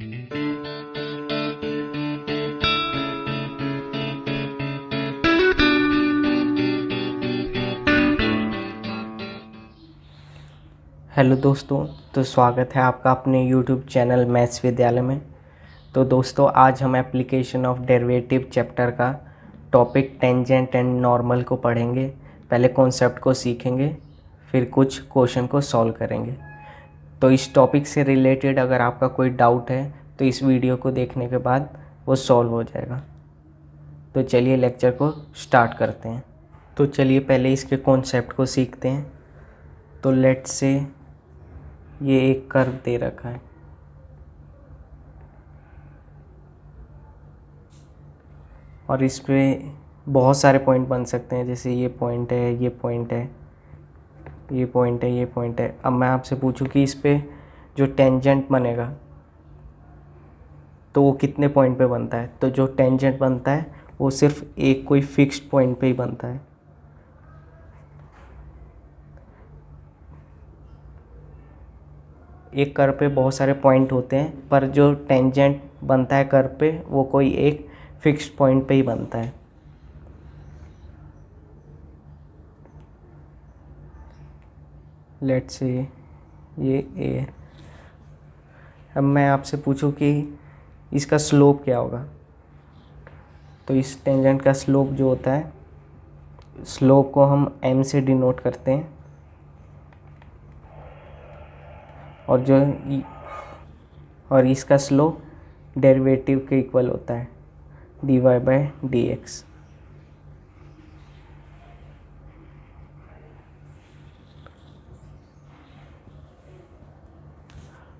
Hello दोस्तों, तो स्वागत है आपका अपने यूट्यूब चैनल मैथ्स विद्यालय में। तो दोस्तों, आज हम एप्लीकेशन ऑफ डेरिवेटिव चैप्टर का टॉपिक टेंजेंट एंड नॉर्मल को पढ़ेंगे। पहले कॉन्सेप्ट को सीखेंगे, फिर कुछ क्वेश्चन को सॉल्व करेंगे। तो इस टॉपिक से रिलेटेड अगर आपका कोई डाउट है तो इस वीडियो को देखने के बाद वो सॉल्व हो जाएगा। तो चलिए लेक्चर को स्टार्ट करते हैं। तो चलिए पहले इसके कॉन्सेप्ट को सीखते हैं। तो लेट्स से ये एक कर्व दे रखा है और इस पे बहुत सारे पॉइंट बन सकते हैं, जैसे ये पॉइंट है, ये पॉइंट है, ये पॉइंट है, ये पॉइंट है। अब मैं आपसे पूछूं कि इस पे जो टेंजेंट बनेगा तो वो कितने पॉइंट पे बनता है। तो जो टेंजेंट बनता है वो सिर्फ एक कोई फिक्स्ड पॉइंट पे ही बनता है। एक कर्व पे बहुत सारे पॉइंट होते हैं, पर जो टेंजेंट बनता है कर्व पे वो कोई एक फिक्स्ड पॉइंट पे ही बनता है। लेट्स से ये ए। अब मैं आपसे पूछूं कि इसका स्लोप क्या होगा। तो इस टेंजेंट का स्लोप जो होता है, स्लोप को हम m से डिनोट करते हैं, और इसका स्लोप डेरिवेटिव के इक्वल होता है dy/dx।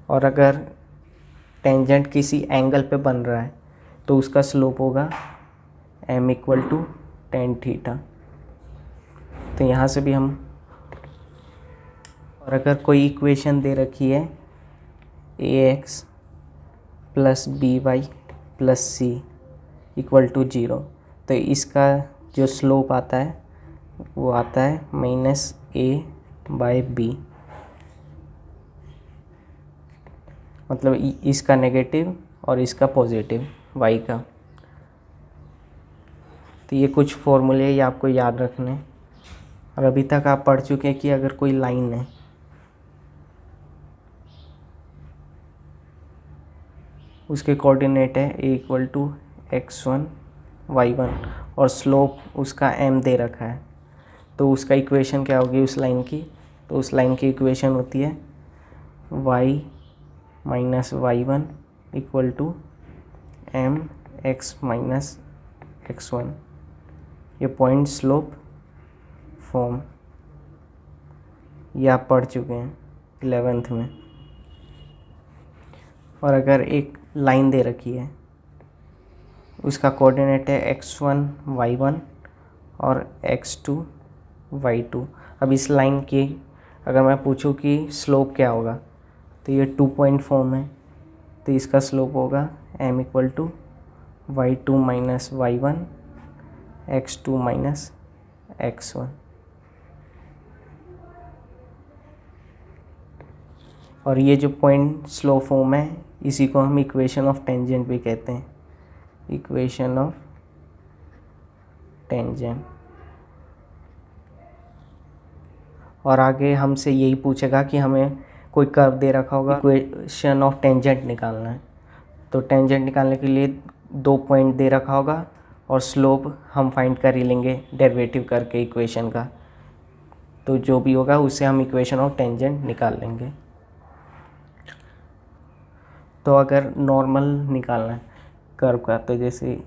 और अगर टेंजेंट किसी एंगल पे बन रहा है तो उसका स्लोप होगा m = tan थीटा। तो यहाँ से भी हम, और अगर कोई इक्वेशन दे रखी है ax + by + c = 0, तो इसका जो स्लोप आता है वो आता है -a/b। मतलब इसका नेगेटिव और इसका पॉजिटिव y का। तो ये कुछ फॉर्मूले ये आपको याद रखने। और अभी तक आप पढ़ चुके हैं कि अगर कोई लाइन है, उसके कोऑर्डिनेट है a = x1 y1 और स्लोप उसका m दे रखा है, तो उसका इक्वेशन क्या होगी उस लाइन की। तो उस लाइन की इक्वेशन होती है y - y1 = mx - x1। ये पॉइंट स्लोप फॉर्म ये आप पढ़ चुके हैं 11th में। और अगर एक लाइन दे रखी है, उसका कोऑर्डिनेट है x1 y1 और x2 y2। अब इस लाइन की अगर मैं पूछूं कि स्लोप क्या होगा, तो ये 2 पॉइंट फॉर्म है, तो इसका स्लोप होगा m = y2 - y1 x2 - x1। और ये जो पॉइंट स्लोप फॉर्म है इसी को हम इक्वेशन ऑफ टेंजेंट भी कहते हैं, इक्वेशन ऑफ टेंजेंट। और आगे हमसे यही पूछेगा कि हमें कोई कर्व दे रखा होगा, इक्वेशन ऑफ टेंजेंट निकालना है। तो टेंजेंट निकालने के लिए 2 पॉइंट दे रखा होगा और स्लोप हम फाइंड कर ही लेंगे डेरिवेटिव करके इक्वेशन का। तो जो भी होगा उससे हम इक्वेशन ऑफ टेंजेंट निकाल लेंगे। तो अगर नॉर्मल निकालना है कर्व का, तो जैसे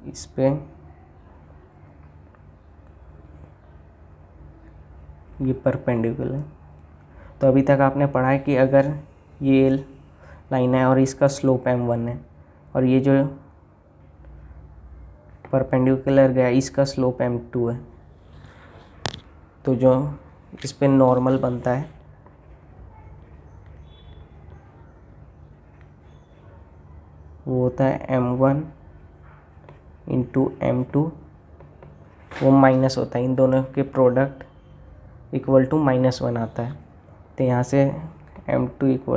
इस पे ये परपेंडिकुलर है, तो अभी तक आपने पढ़ा है कि अगर ये लाइन है और इसका स्लोप m1 है और ये जो परपेंडिकुलर गया इसका स्लोप m2 है, तो जो इस पे नॉर्मल बनता है वो होता है m1 × m2, वो माइनस होता है, इन दोनों के प्रोडक्ट = -1 आता है। तो यहाँ से m2 =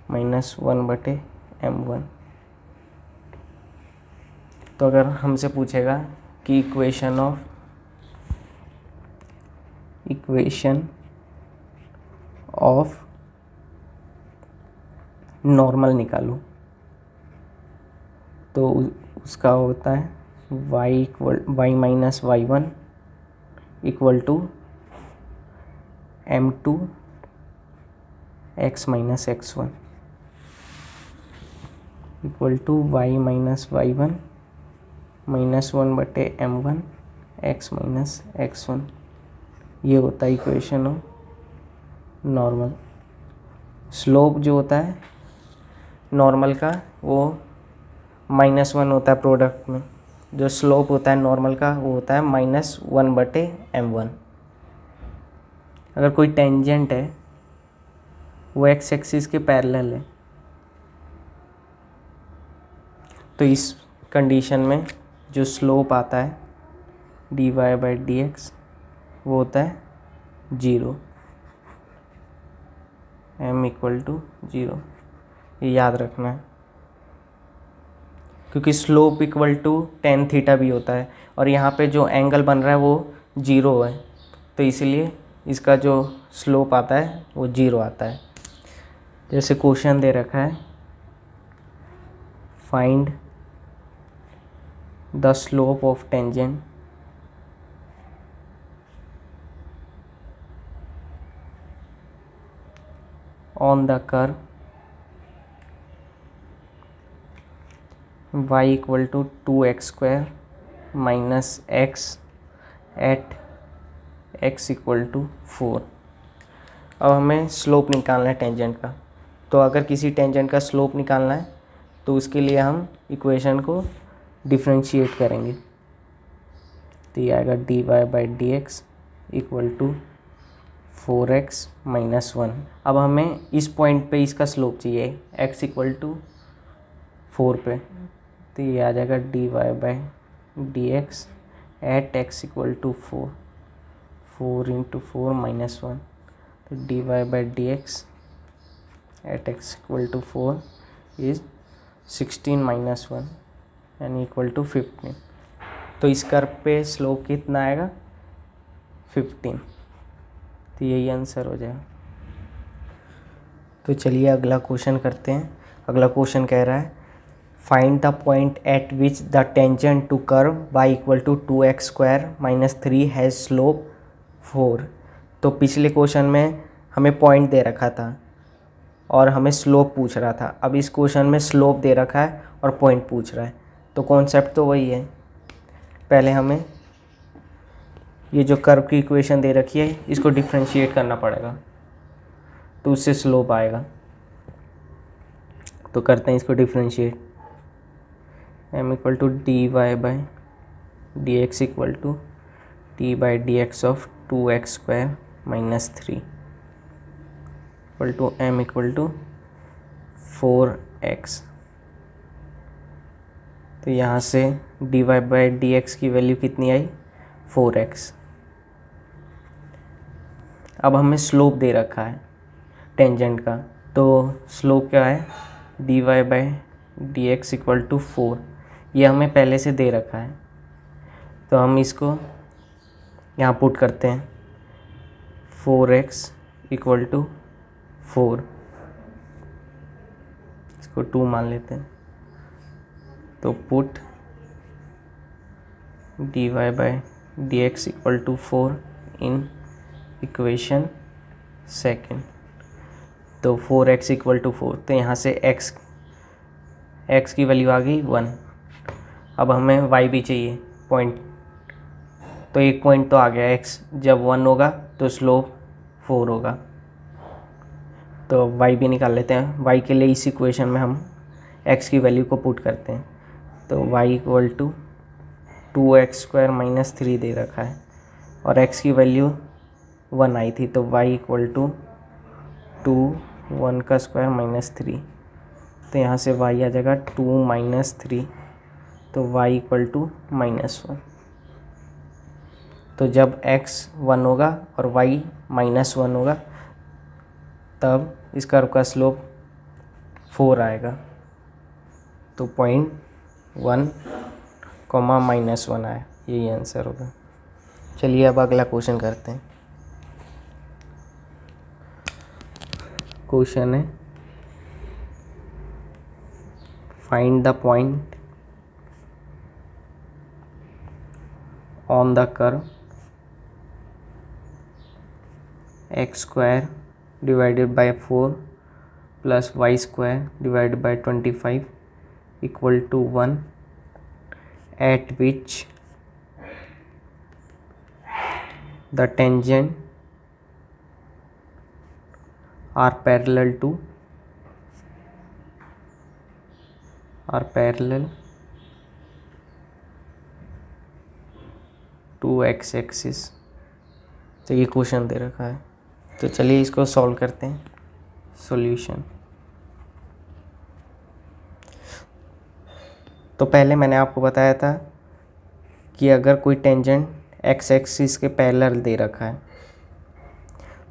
-1/m m1। तो अगर हमसे पूछेगा कि इक्वेशन ऑफ नॉर्मल निकालो, तो उसका होता है y minus y1 equal to m2 x minus x1 equal to y minus y1 minus 1/m1 x minus x1। ये होता है इक्वेशन ऑफ नॉर्मल। स्लोप जो होता है नॉर्मल का वो -1 होता है प्रोडक्ट में। जो स्लोप होता है नॉर्मल का वो होता है -1/m1। अगर कोई टेंजेंट है वो एक्स एक्सिस के पैरेलल है, तो इस कंडीशन में जो स्लोप आता है dy/dx वो होता है 0, m इक्वल टू 0। ये याद रखना है, क्योंकि slope equal to tan theta भी होता है और यहाँ पे जो एंगल बन रहा है वो 0 है, तो इसलिए इसका जो स्लोप आता है वो 0 आता है। जैसे क्वेश्चन दे रखा है, find the slope of tangent on the curve y equal to 2x² minus x at x equal to 4। अब हमें स्लोप निकालना है टेंजेंट का। तो अगर किसी टेंजेंट का स्लोप निकालना है तो उसके लिए हम इक्वेशन को डिफरेंशिएट करेंगे। तो ये आएगा dy/dx equal to 4x minus 1। अब हमें इस पॉइंट पे इसका स्लोप चाहिए x इक्वल टू 4 पे, तो ये आ जाएगा dy/dx at x equal to 4 into 4 minus 1। तो dy/dx at x equal to 4 is 16 minus 1 यानी इक्वल टू 15। तो इस कर्व पे स्लोप कितना आएगा 15। तो यही आंसर हो जाएगा। तो चलिए अगला क्वेश्चन करते हैं। अगला क्वेश्चन कह रहा है find the point at which the tangent to curve y equal to 2x² minus 3 has slope 4। तो पिछले क्वेश्चन में हमें पॉइंट दे रखा था और हमें स्लोप पूछ रहा था। अब इस क्वेश्चन में स्लोप दे रखा है और पॉइंट पूछ रहा है, तो कॉन्सेप्ट तो वही है। पहले हमें ये जो कर्व की इक्वेशन दे रखी है इसको डिफरेंशिएट करना पड़ेगा, तो उससे स्लोप आएगा। तो करते हैं इसको differentiate. m equal to dy/dx equal to d/dx of 2x² minus 3 equal to m equal to 4x। तो यहाँ से dy/dx की वैल्यू कितनी आई 4x। अब हमें स्लोप दे रखा है टेंजेंट का, तो स्लोप क्या है dy/dx इक्वल टू 4। ये हमें पहले से दे रखा है, तो हम इसको यहाँ पुट करते हैं 4x इक्वल टू 4, इसको 2 मान लेते हैं। तो put dy/dx equal to 4 in equation second. तो 4x इक्वल टू 4, तो यहाँ से x की वैल्यू आ गई 1। अब हमें y भी चाहिए पॉइंट, तो एक पॉइंट तो आ गया x। जब 1 होगा तो स्लोप 4 होगा। तो y भी निकाल लेते हैं। y के लिए इस इक्वेशन में हम x की वैल्यू को पुट करते हैं। तो y equal to 2x² minus 3 दे रखा है और x की वैल्यू 1 आई थी, तो y इक्वल टू 2 1 का स्क्वायर माइनस 3। तो यहाँ से y आ जाएगा 2 माइनस 3, तो y इक्वल टू -1। तो जब x 1 होगा और y -1 होगा तब इस कर्व का स्लोप 4 आएगा। तो 0.1 कॉमा -1 आया, यही आंसर होगा। चलिए अब अगला क्वेश्चन करते हैं। क्वेश्चन है find the point on the curve x² divided by 4 plus y² divided by 25 equal to 1 at which the tangent are parallel to x axis. तो ये क्वेश्चन दे रखा है, तो चलिए इसको सॉल्व करते हैं। सॉल्यूशन, तो पहले मैंने आपको बताया था कि अगर कोई टेंजेंट x एक्सिस के पैरेलल दे रखा है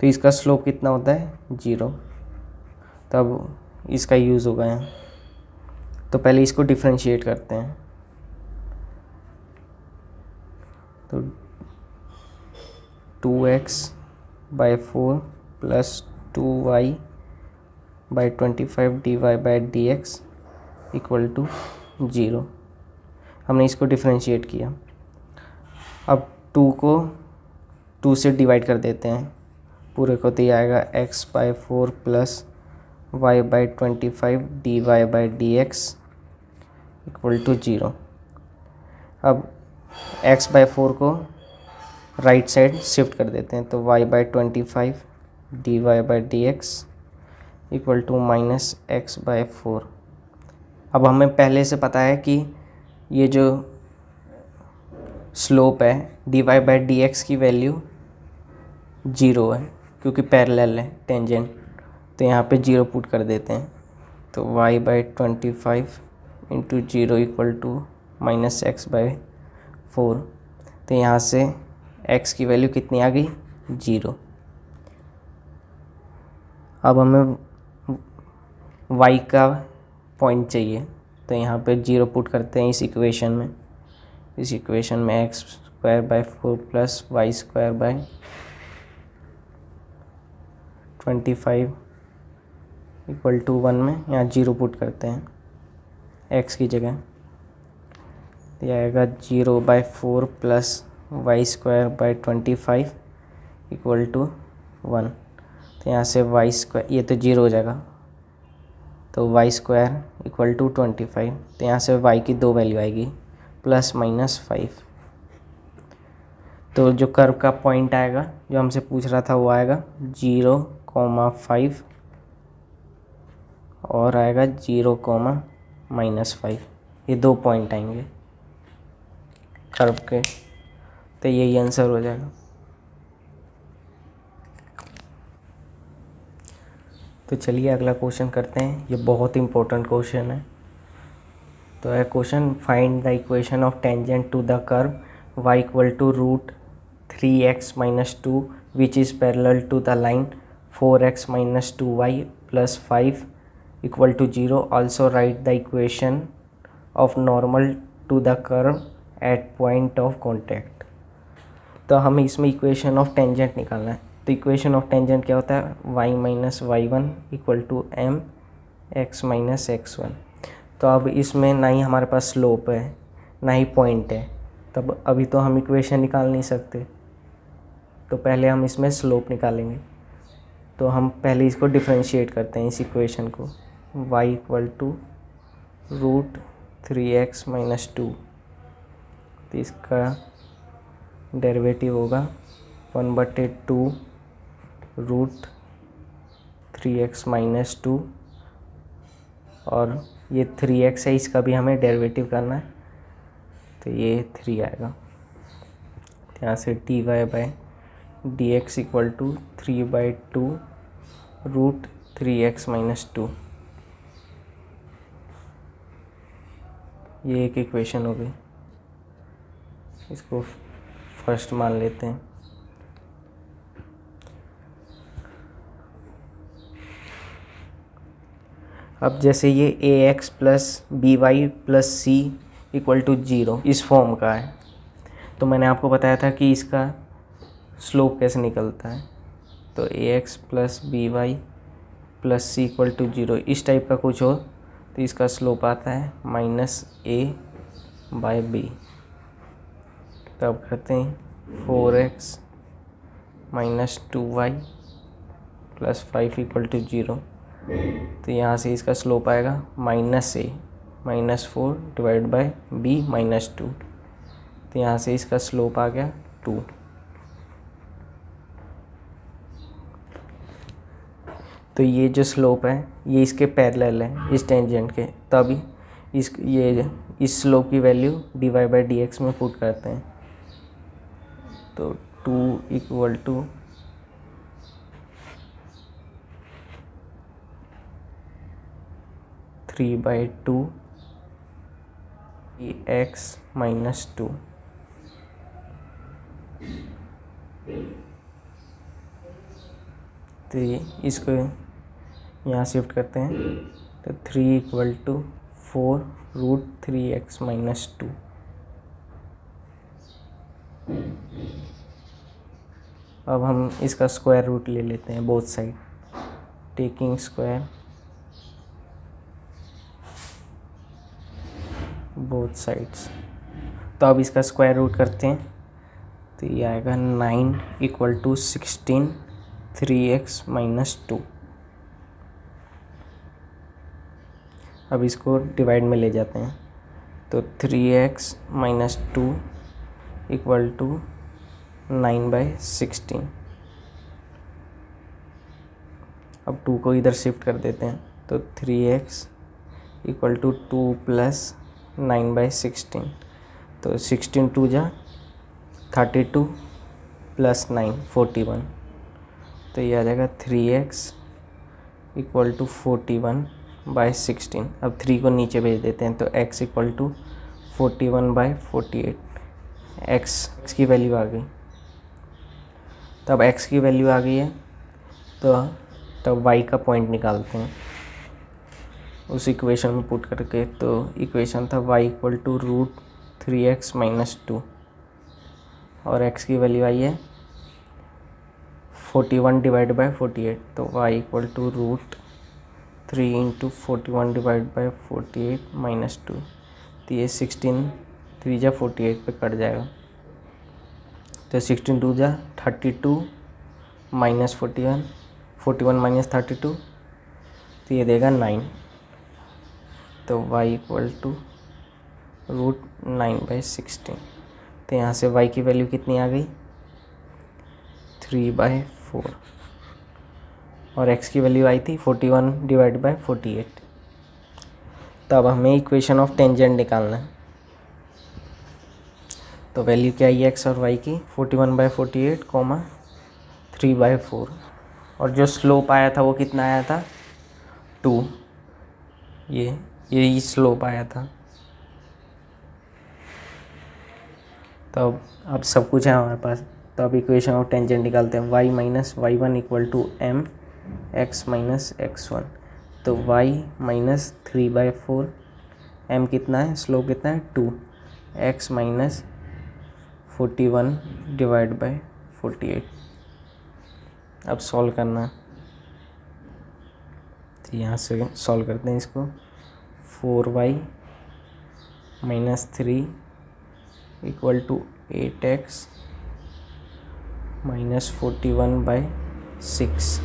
तो इसका स्लोप कितना होता है, 0। तब इसका यूज़ होगा यहाँ। तो पहले इसको डिफरेंशिएट करते हैं। तो 2x/4 plus 2y/25 dy/dx equal to 0। हमने इसको डिफरेंशिएट किया। अब 2 को 2 से डिवाइड कर देते हैं, पूरे को तो ये आएगा x/4 plus y/25 dy/dx equal to 0। अब x/4 को राइट साइड शिफ्ट कर देते हैं, तो y/25 dy/dx equal to -x/4। अब हमें पहले से पता है कि ये जो स्लोप है dy/dx की वैल्यू 0 है, क्योंकि पैरेलल है टेंजेंट। तो यहाँ पे 0 पुट कर देते हैं, तो y/25 into 0 equal to -x/4। तो यहाँ से x की वैल्यू कितनी आ गई, 0। अब हमें y का पॉइंट चाहिए, तो यहाँ पे 0 पुट करते हैं इस इक्वेशन में। इस इक्वेशन में x²/4 plus y²/25 equal to 1 में यहाँ 0 पुट करते हैं x की जगह। तो यह आएगा 0/4 प्लस y²/25 इक्वल टू 1। तो यहाँ से y², ये तो 0 हो जाएगा, तो y² इक्वल टू 25। तो यहाँ से y की 2 वैल्यू आएगी, +-5। तो जो कर्व का पॉइंट आएगा जो हमसे पूछ रहा था वो आएगा 0,5 और आएगा 0,-5। ये 2 पॉइंट आएंगे कर्व के। तो यही आंसर हो जाएगा। तो चलिए अगला क्वेश्चन करते हैं। ये बहुत इंपॉर्टेंट क्वेश्चन है। तो है question, find the equation of tangent to the curve y equal to √3x-2 which is parallel to the line 4x-2y plus 5 equal to 0। Also write the equation of normal to the curve at point of contact. तो हमें इसमें equation of tangent निकालना है। तो equation of tangent क्या होता है, y-y1 equal to mx-x1। तो अब इसमें ना ही हमारे पास स्लोप है ना ही पॉइंट है, तब अभी तो हम इक्वेशन निकाल नहीं सकते। तो पहले हम इसमें स्लोप निकालेंगे। तो हम पहले इसको डिफरेंशिएट करते हैं, इस इक्वेशन को। y equal to √3x-2। तो इसका डेरिवेटिव होगा 1/2 √3x-2 और ये 3x है, इसका भी हमें डेरिवेटिव करना है, तो ये 3 आएगा। यहाँ से dy/dx इक्वल टू 3/2 √3x-2। ये एक इक्वेशन हो गई, इसको फर्स्ट मान लेते हैं। अब जैसे ये a x plus b y plus c equal to 0 इस फॉर्म का है, तो मैंने आपको बताया था कि इसका स्लोप कैसे निकलता है। तो a x plus b y plus c equal to 0 इस टाइप का कुछ हो तो इसका स्लोप आता है माइनस ए बाय बी। तब करते हैं 4x minus 2y plus 5 equal to 0। तो यहाँ से इसका स्लोप आएगा minus A minus 4 divide by B minus 2। तो यहाँ से इसका स्लोप आ गया 2। तो ये जो स्लोप है ये इसके पैरेलल है इस टेंजेंट के, तभी इस स्लोप की value dy by D x में पुट करते हैं। तो 2 इक्वल टू 3/2 x माइनस 2। तो इसको यहाँ शिफ्ट करते हैं तो 3 इक्वल टू 4√3x माइनस 2। अब हम इसका स्क्वायर रूट ले लेते हैं both side, taking square both sides. तो अब इसका स्क्वायर रूट करते हैं तो ये आएगा 9 इक्वल टू 16 3x माइनस 2। अब इसको डिवाइड में ले जाते हैं तो 3x माइनस 2 इक्वल टू 9/16। अब 2 को इधर शिफ्ट कर देते हैं तो 3x इक्वल टू 2 प्लस 9/16। तो 16 2 जा 32 प्लस 9 41। तो ये आ जाएगा 3x इक्वल टू 41/16। अब 3 को नीचे भेज देते हैं तो x इक्वल टू 41/48। x की वैल्यू आ गई। तब x की वैल्यू आ गई है तो तब y का पॉइंट निकालते हैं उस इक्वेशन में पुट करके। तो इक्वेशन था y equal to √3x minus 2 और x की वैल्यू आई है 41 डिवाइड बाय 48। तो y equal to √3 into 41 divide by 48 minus 2। तो ये 16 3 जा 48 पे कट जाएगा। तो 16 2 जा 32 माइनस 41 41 माइनस 32 तो ये देगा 9। तो y इक्वल टू √9/16। तो यहाँ से y की वैल्यू कितनी आ गई 3/4 और x की वैल्यू आई थी 41 डिवाइड बाय 48। तब हमें इक्वेशन ऑफ टेंजेंट निकालना है। तो वैल्यू क्या आई x और y की 41/48 कॉमा 3/4 और जो स्लोप आया था वो कितना आया था 2। ये स्लोप आया था। तो अब सब कुछ है हमारे पास। तो अब इक्वेशन ऑफ टेंजेंट निकालते हैं y minus y1 equal to m x minus x1। तो y माइनस 3/4 m कितना है स्लोप कितना है 2 x माइनस 41 डिवाइड बाय 48। अब सॉल्व करना है तो यहाँ से सॉल्व करते हैं इसको 4y minus 3 equal to 8x minus 41/6।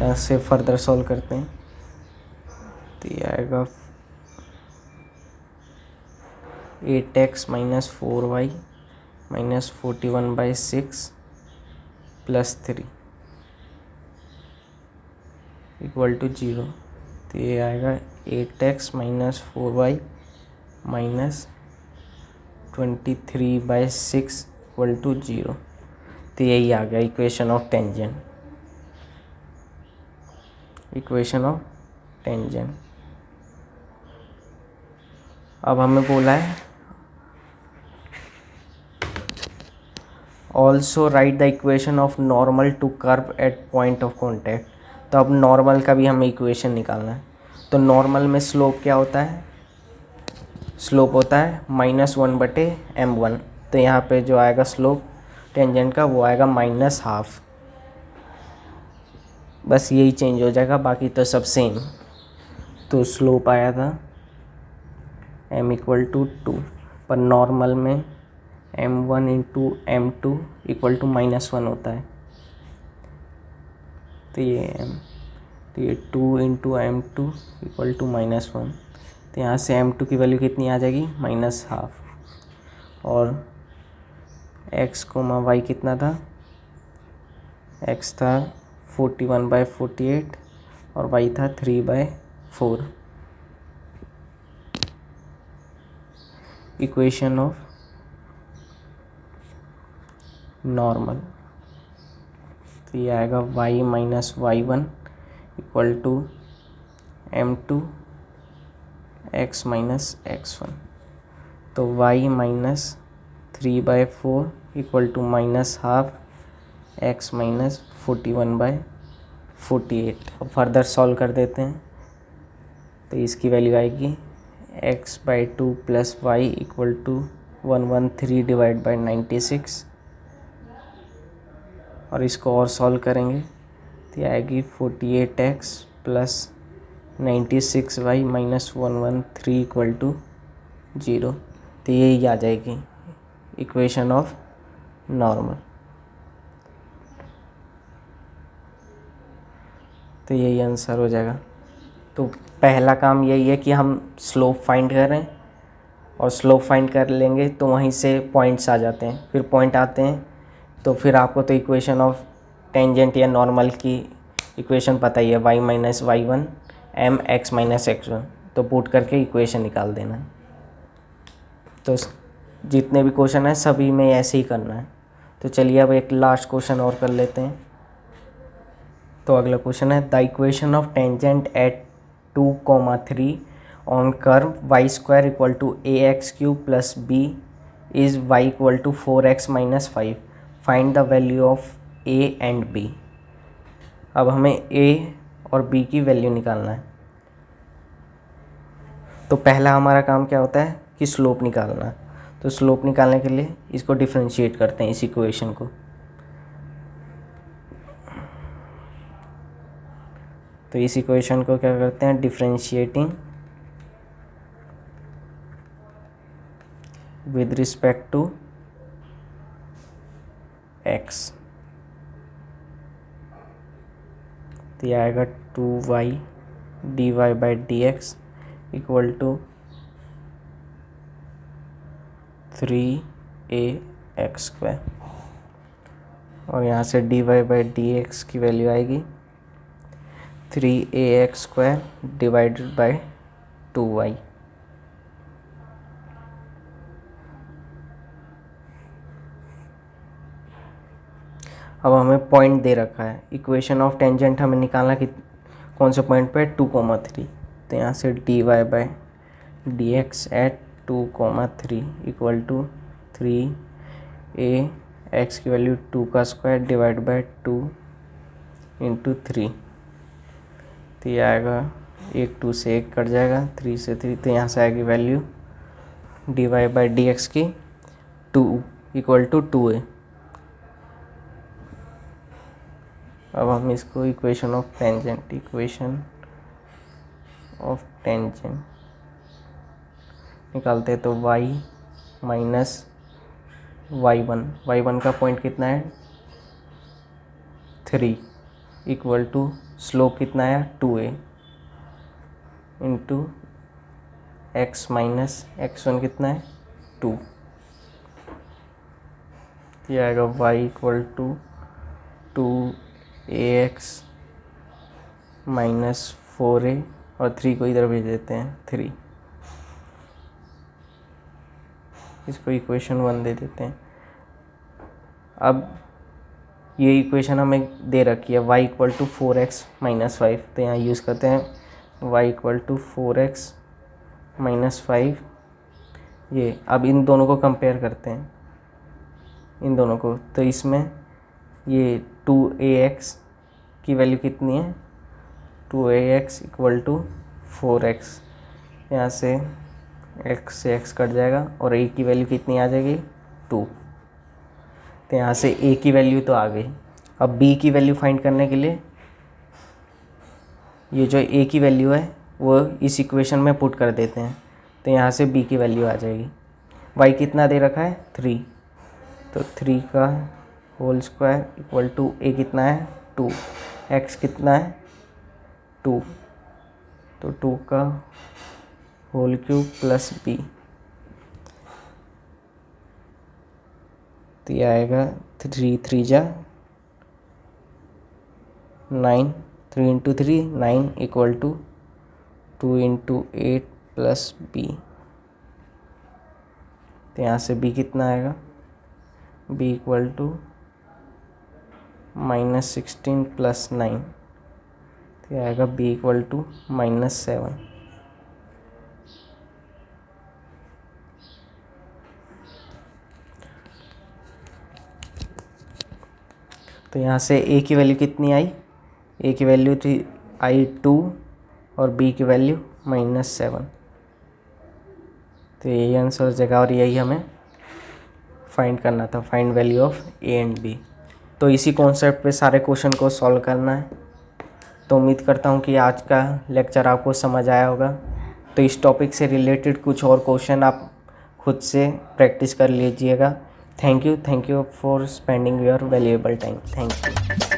यहाँ से फर्दर सॉल्व करते हैं तो ये आएगा 8x minus 4y minus 41/6 plus 3 equal to 0। तो ये आएगा 8x minus 4y minus 23/6 equal to 0। तो यही आ गया equation of tangent. Equation of tangent. अब हमें बोला है also write the equation of normal to curve at point of contact. तो अब नॉर्मल का भी हमें इक्वेशन निकालना है। तो नॉर्मल में स्लोप क्या होता है, स्लोप होता है -1/m1। तो यहाँ पे जो आएगा स्लोप टेंजेंट का वो आएगा -12। बस यही चेंज हो जाएगा, बाकी तो सब सेम। तो स्लोप आया था m = 2, पर नॉर्मल में m1 × m2 = -1 होता है। तो ये 2 × m2 = -1। तो यहाँ से m2 की वैल्यू कितनी आ जाएगी, -12। और x, y कितना था, x था 41/48 और y था 3/4। इक्वेशन ऑफ नॉर्मल, तो ये आएगा y - y1 = m2 x - x1। तो y - 3/4 = -12 x - 41/48। अब फर्दर सॉल्व कर देते हैं। तो इसकी वैल्यू आएगी x/2 + y = 113/96। और इसको और सॉल्व करेंगे तो ये आएगी 48x + 96y - 113 = 0। तो यही आ जाएगी इक्वेशन ऑफ नॉर्मल। तो यही आंसर हो जाएगा। तो पहला काम यही है कि हम स्लोप फाइंड करें, और स्लोप फाइंड कर लेंगे तो वहीं से पॉइंट्स आ जाते हैं। फिर पॉइंट आते हैं तो फिर आपको तो इक्वेशन ऑफ टेंजेंट या नॉर्मल की इक्वेशन पता ही है, y - y1 m x - x1। तो पुट करके इक्वेशन निकाल देना है। तो जितने भी क्वेश्चन हैं सभी में ऐसे ही करना है। तो चलिए अब एक लास्ट क्वेश्चन और कर लेते हैं। तो अगला क्वेश्चन है the equation of tangent at 2, 3 on curve y² = ax³ + b is y = 4x - 5। Find the value of a and b। अब हमें a और b की वैल्यू निकालना है। तो पहला हमारा काम क्या होता है कि स्लोप निकालना है। तो स्लोप निकालने के लिए इसको डिफरेंशिएट करते हैं, इस इक्वेशन को। तो इस इक्वेशन को क्या करते हैं, differentiating with respect to x। तो यह आएगा 2y dy/dx = 3ax²। और यहाँ से dy/dx की वैल्यू आएगी 3ax² / 2y। अब हमें पॉइंट दे रखा है, इक्वेशन ऑफ टेंजेंट हमें निकालना कि कौन से पॉइंट पे, 2, 3। तो यहाँ से dy/dx एट 2, 3 = 3ax की वैल्यू 2² / 2 × 3। तो ये आएगा 1 2 से 1 कट जाएगा, 3 से 3। तो यहाँ से आएगी वैल्यू dy/dx की 2 = 2a। अब हम इसको इक्वेशन ऑफ टेंजेंट निकालते हैं। तो y - y1 का पॉइंट कितना है, 3 = स्लोप कितना है, 2a × x - x1 कितना है, 2। ये आएगा y = 2ax - 4a, और 3 को इधर भेज देते हैं, 3। इसको इक्वेशन 1 दे देते हैं। अब ये इक्वेशन हमें दे रखी है y = 4x - 5। तो यहाँ यूज़ करते हैं y = 4x - 5। ये अब इन दोनों को कंपेयर करते हैं। इन दोनों को। तो इसमें ये 2ax की वैल्यू कितनी है, 2ax इक्वल टू 4x। यहाँ से x से x कट जाएगा और a की वैल्यू कितनी आ जाएगी, 2। तो यहाँ से a की वैल्यू तो आ गई। अब b की वैल्यू फाइंड करने के लिए ये जो a की वैल्यू है वो इस इक्वेशन में पुट कर देते हैं। तो यहाँ से b की वैल्यू आ जाएगी। y कितना दे रखा है, 3। तो 3 का whole square equal to a कितना है, 2। x कितना है, 2। तो 2 का होल क्यूब प्लस b, तो ये आएगा 3 3 जा 9, 3 into 3 9 equal to 2 into 8 plus b। तो यहाँ से b कितना आएगा, b इक्वल टू -16 प्लस 9। तो ये आएगा b इक्वल टू -7। तो यहाँ से a की वैल्यू कितनी आई, a की वैल्यू थी आई 2 और b की वैल्यू -7। तो यही आंसर हो जाएगा और यही हमें फाइंड करना था, find value of a and b। तो इसी कॉन्सेप्ट पे सारे क्वेश्चन को सॉल्व करना है। तो उम्मीद करता हूँ कि आज का लेक्चर आपको समझ आया होगा। तो इस टॉपिक से रिलेटेड कुछ और क्वेश्चन आप खुद से प्रैक्टिस कर लीजिएगा। Thank you for spending your valuable time. Thank you.